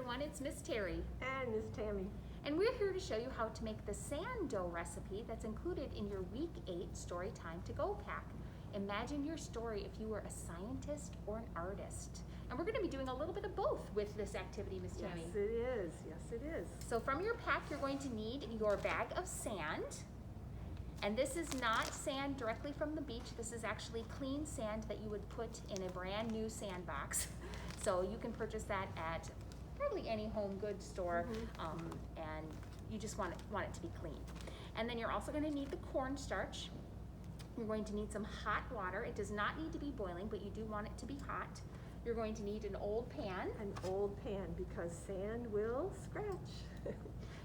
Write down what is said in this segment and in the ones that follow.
everyone, it's Miss Terry. And Miss Tami. And we're here to show you how to make the sand dough recipe that's included in your Week 8 Story Time to Go pack. Imagine your story if you were a scientist or an artist. And we're going to be doing a little bit of both with this activity, Miss Tami. Yes, it is. Yes, it is. So from your pack, you're going to need your bag of sand. And this is not sand directly from the beach. This is actually clean sand that you would put in a brand new sandbox. So you can purchase that at probably any home goods store, and you just want it to be clean. And then you're also going to need the cornstarch. You're going to need some hot water. It does not need to be boiling, but you do want it to be hot. You're going to need an old pan. An old pan, because sand will scratch.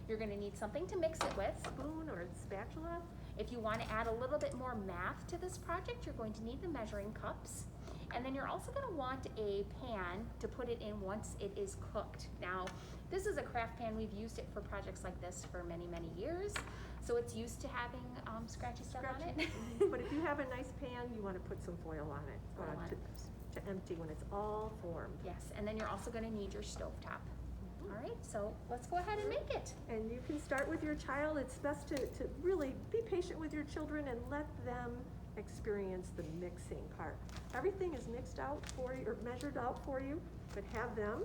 You're going to need something to mix it with. Spoon or spatula. If you want to add a little bit more math to this project, you're going to need the measuring cups. And then you're also going to want a pan to put it in once it is cooked. Now, this is a craft pan. We've used it for projects like this for many, many years. So it's used to having scratchy stuff on it. But if you have a nice pan, you want to put some foil on it to empty when it's all formed. Yes, and then you're also going to need your stovetop. All right, so let's go ahead and make it. And you can start with your child. It's best to really be patient with your children and let them experience the mixing part. Everything is mixed out for you, or measured out for you, but have them.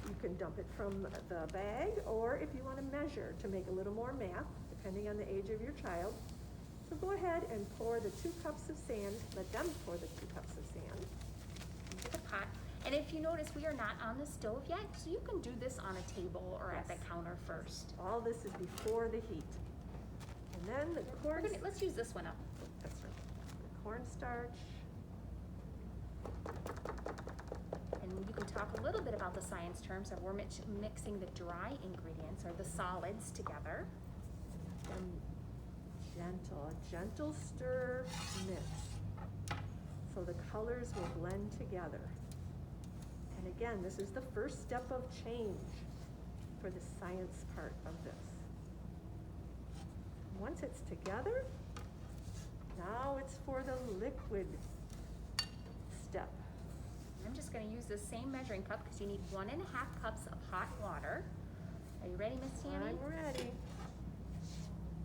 You can dump it from the bag, or if you want to measure to make a little more math, depending on the age of your child. So go ahead and pour the 2 cups of sand. Let them pour the 2 cups of sand into the pot. And if you notice, we are not on the stove yet, so you can do this on a table or at the counter first. All this is before the heat. And then the let's use this one up. That's right. The cornstarch. And you can talk a little bit about the science terms of we're mixing the dry ingredients or the solids together. And gentle stir mix. So the colors will blend together. And again, this is the first step of change for the science part of this. Once it's together, now it's for the liquid step. I'm just going to use the same measuring cup because you need 1.5 cups of hot water. Are you ready, Miss Tami? I'm ready.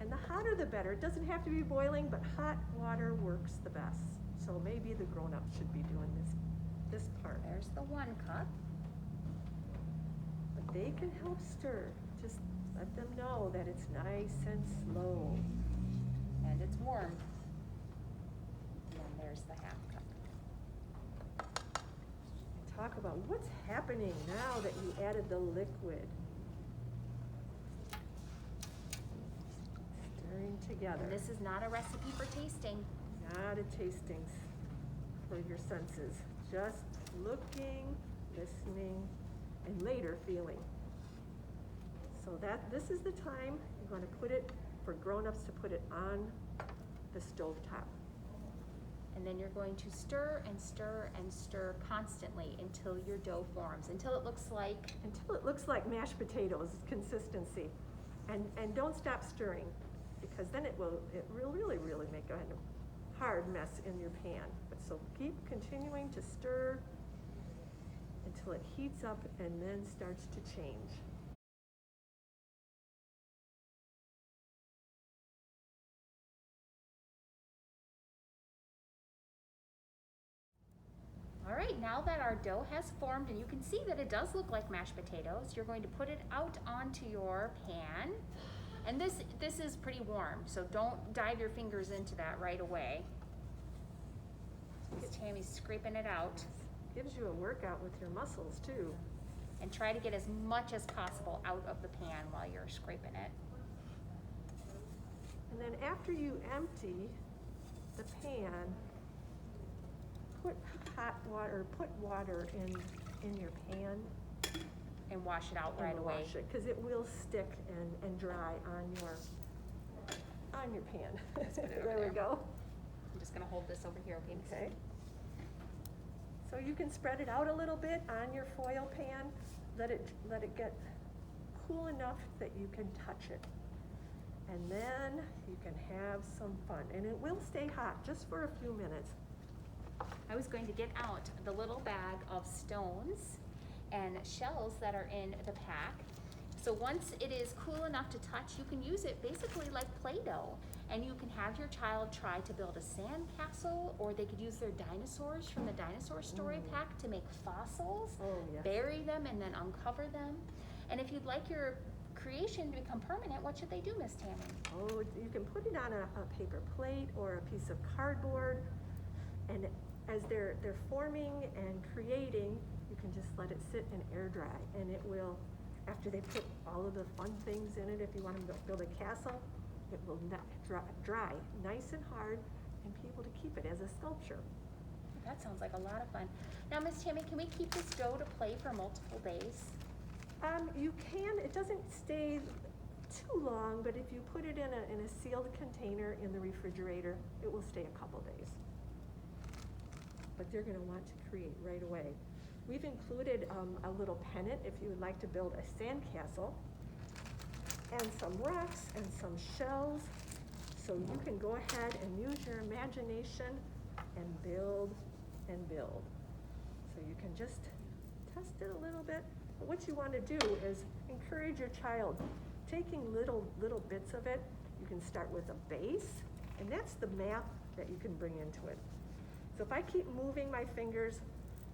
And the hotter the better. It doesn't have to be boiling, but hot water works the best. So maybe the grown-ups should be doing this part. There's the 1 cup. But they can help stir. Just let them know that it's nice and slow. And it's warm. And then there's the 1/2 cup. And talk about what's happening now that you added the liquid. Stirring together. And this is not a recipe for tasting. Not a tasting for your senses. Just looking, listening, and later feeling. So this is the time you're going to put it, for grown-ups to put it on the stove top. And then you're going to stir and stir and stir constantly until your dough forms, until it looks like mashed potatoes consistency. And don't stop stirring, because then it will really make a hard mess in your pan. But so keep continuing to stir until it heats up and then starts to change. All right, now that our dough has formed, and you can see that it does look like mashed potatoes, you're going to put it out onto your pan. And this is pretty warm, so don't dive your fingers into that right away. Miss Tami's scraping it out. Gives you a workout with your muscles too. And try to get as much as possible out of the pan while you're scraping it. And then after you empty the pan, put water in your pan. And wash it out right away. Wash it, because it will stick and dry on your pan. There we go. I'm just going to hold this over here, okay? Okay. So you can spread it out a little bit on your foil pan. Let it get cool enough that you can touch it. And then you can have some fun. And it will stay hot just for a few minutes. I was going to get out the little bag of stones and shells that are in the pack. So once it is cool enough to touch, you can use it basically like Play-Doh. And you can have your child try to build a sand castle, or they could use their dinosaurs from the dinosaur story pack to make fossils, bury them, and then uncover them. And if you'd like your creation to become permanent, what should they do, Miss Tami? Oh, you can put it on a paper plate or a piece of cardboard, and as they're forming and creating, you can just let it sit and air dry, and it will, after they put all of the fun things in it, if you want to build a castle, it will dry nice and hard and be able to keep it as a sculpture. That sounds like a lot of fun. Now, Miss Tami, can we keep this dough to play for multiple days? You can. It doesn't stay too long, but if you put it in a sealed container in the refrigerator, it will stay a couple days. But they're going to want to create right away. We've included a little pennant if you would like to build a sandcastle, and some rocks and some shells, so you can go ahead and use your imagination and build and build. So you can just test it a little bit. But what you want to do is encourage your child, taking little bits of it. You can start with a base, and that's the map that you can bring into it. So if I keep moving my fingers,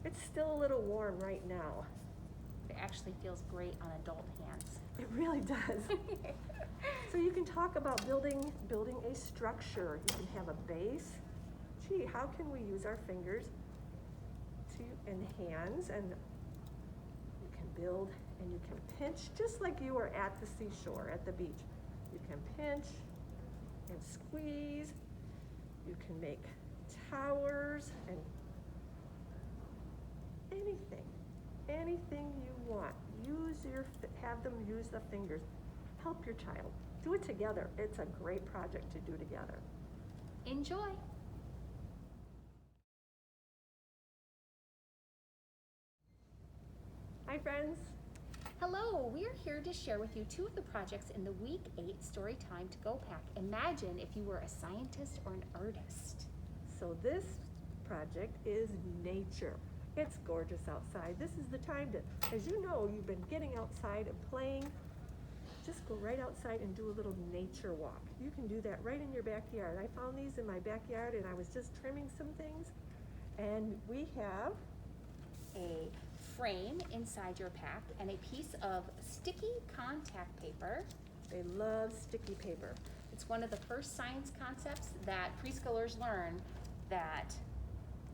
it's still a little warm right now. It actually feels great on adult hands. It really does. So you can talk about building a structure. You can have a base. Gee, how can we use our fingers and hands, and you can build and you can pinch just like you were at the seashore, at the beach. You can pinch and squeeze. You can make towers and anything you want. Have them use the fingers. Help your child. Do it together. It's a great project to do together. Enjoy. Hi, friends. Hello, we are here to share with you 2 of the projects in the Week 8 Storytime to Go Pack. Imagine if you were a scientist or an artist. So this project is nature. It's gorgeous outside. This is the time to, as you know, you've been getting outside and playing. Just go right outside and do a little nature walk. You can do that right in your backyard. I found these in my backyard and I was just trimming some things. And we have A frame inside your pack and a piece of sticky contact paper. They love sticky paper. It's one of the first science concepts that preschoolers learn, that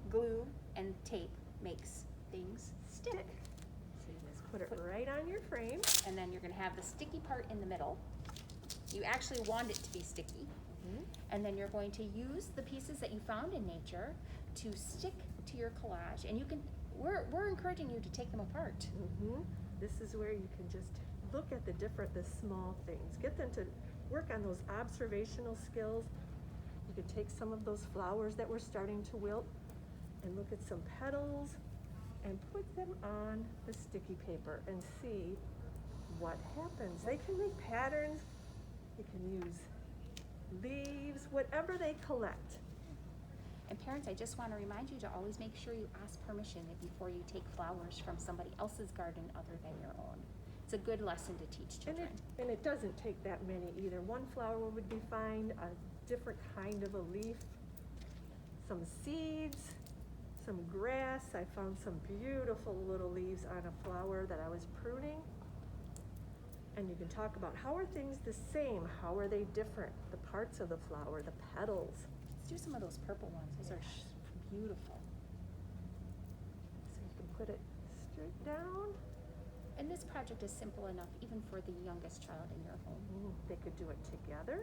glue and tape makes things stick. So you just put it right on your frame. And then you're going to have the sticky part in the middle. You actually want it to be sticky. And then you're going to use the pieces that you found in nature to stick to your collage. And you can, we're encouraging you to take them apart. This is where you can just look at the small things. Get them to work on those observational skills. You could take some of those flowers that were starting to wilt and look at some petals and put them on the sticky paper and see what happens. They can make patterns. You can use leaves, whatever they collect. And parents, I just want to remind you to always make sure you ask permission before you take flowers from somebody else's garden other than your own. It's a good lesson to teach children. And it doesn't take that many either. One flower would be fine, a different kind of a leaf, some seeds, some grass. I found some beautiful little leaves on a flower that I was pruning. And you can talk about, how are things the same? How are they different? The parts of the flower, the petals. Let's do some of those purple ones. Those are beautiful. So you can put it straight down. And this project is simple enough even for the youngest child in your home. They could do it together.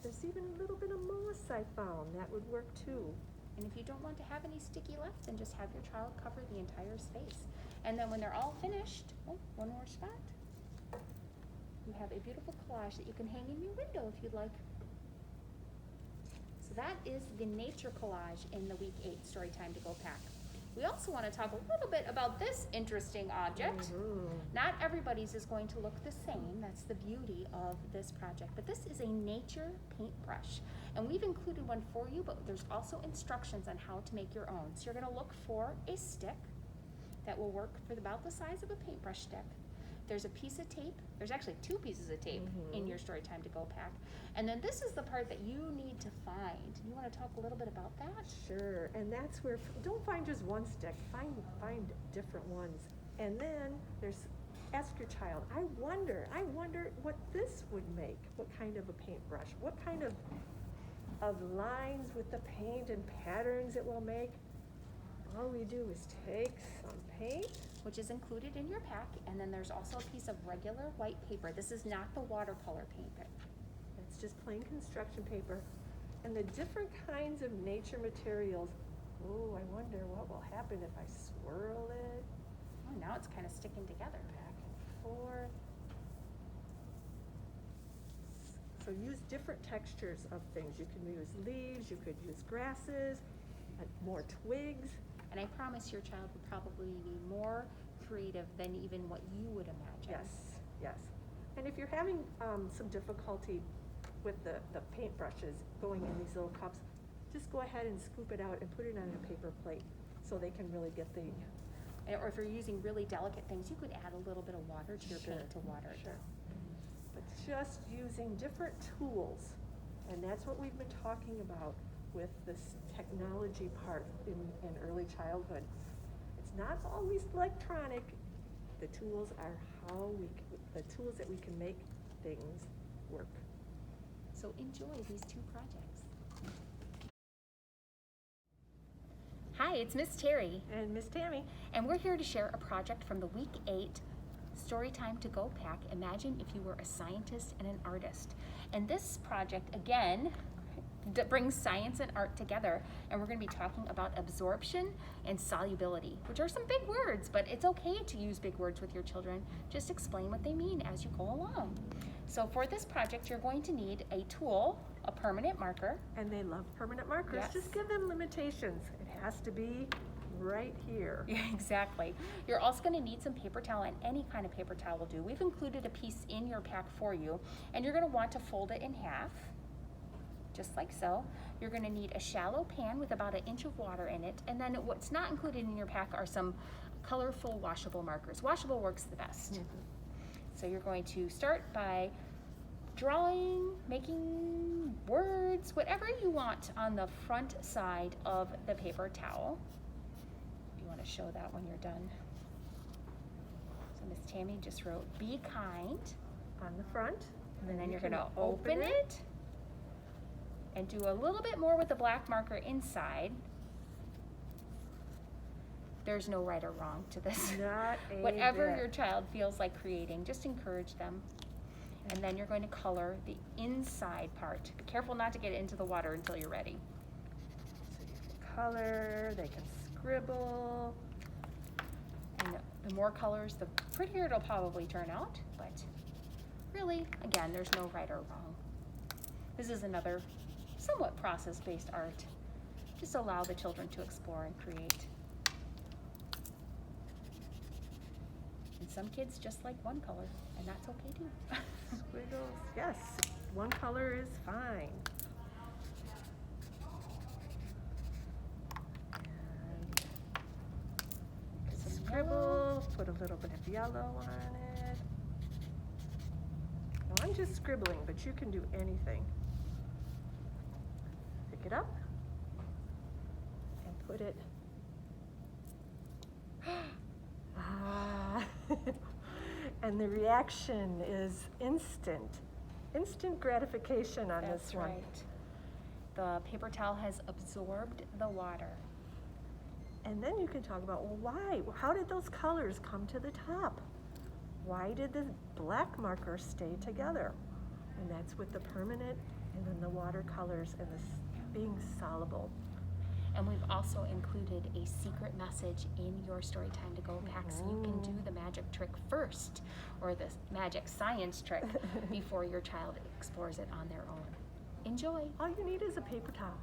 There's even a little bit of moss I found. That would work too. And if you don't want to have any sticky left, then just have your child cover the entire space. And then when they're all finished, one more spot. You have a beautiful collage that you can hang in your window if you'd like. So that is the nature collage in the Week 8 Storytime to Go Pack. We also want to talk a little bit about this interesting object. Not everybody's is going to look the same. That's the beauty of this project. But this is a nature paintbrush. And we've included one for you, but there's also instructions on how to make your own. So you're going to look for a stick. that will work for about the size of a paintbrush stick. There's a piece of tape. There's actually 2 pieces of tape in your Storytime to Go pack. And then this is the part that you need to find. You want to talk a little bit about that? Sure, and that's where, don't find just one stick, find different ones. And then ask your child, I wonder what this would make, what kind of a paintbrush, what kind of lines with the paint and patterns it will make. All we do is take some paint, Which is included in your pack, and then there's also a piece of regular white paper. This is not the watercolor paint. it's just plain construction paper, and the different kinds of nature materials. Oh, I wonder what will happen if I swirl it Oh, now it's kind of sticking together. back and forth. So use different textures of things. You can use leaves, you could use grasses, more twigs. And I promise your child would probably be more creative than even what you would imagine. Yes. And if you're having some difficulty with the paintbrushes going in these little cups, just go ahead and scoop it out and put it on a paper plate so they can really get the... Or if you're using really delicate things, you could add a little bit of water to your paint to water it. Sure. But just using different tools, and that's what we've been talking about with this technology part in early childhood. It's not always electronic. The tools are the tools that we can make things work. So enjoy these 2 projects. Hi, it's Miss Terry, And Miss Tami, and we're here to share a project from the Week 8 Storytime to Go pack. Imagine if you were a scientist and an artist. And this project, again, brings science and art together, and we're going to be talking about absorption and solubility, which are some big words, but it's okay to use big words with your children. Just explain what they mean as you go along. So for this project, you're going to need a tool, a permanent marker. and they love permanent markers. Yes. Just give them limitations. It has to be right here. Yeah, exactly. You're also going to need some paper towel, and any kind of paper towel will do. We've included a piece in your pack for you, and you're going to want to fold it in half, just like so. You're going to need a shallow pan with about 1 inch of water in it, and then what's not included in your pack are some colorful washable markers. Washable works the best. So you're going to start by drawing, making words, whatever you want on the front side of the paper towel. If you want to show that when you're done. So Miss Tami just wrote, "Be kind," On the front. and then you you're can going to open it and do a little bit more with the black marker inside. There's no right or wrong to this. Not a Whatever bit. your child feels like creating, just encourage them. And then you're going to color the inside part. Be careful not to get it into the water until you're ready. So you can color, they can scribble. And the more colors, the prettier it'll probably turn out. But really, again, there's no right or wrong. This is another somewhat process-based art. Just allow the children to explore and create. And some kids just like one color, and that's okay too. Squiggles, yes, one color is fine. And Some scribble, put a little bit of yellow on it. Now I'm just scribbling, but you can do anything. Pick it up and put it. And the reaction is instant gratification on That's this one. right. The paper towel has absorbed the water. And then you can talk about, well, why? How did those colors come to the top? Why did the black marker stay together? And that's with the permanent and then the watercolors and this being soluble. And we've also included a secret message in your Storytime to Go pack, so you can do the magic trick first, or the magic science trick before your child explores it on their own. Enjoy. All you need is a paper towel.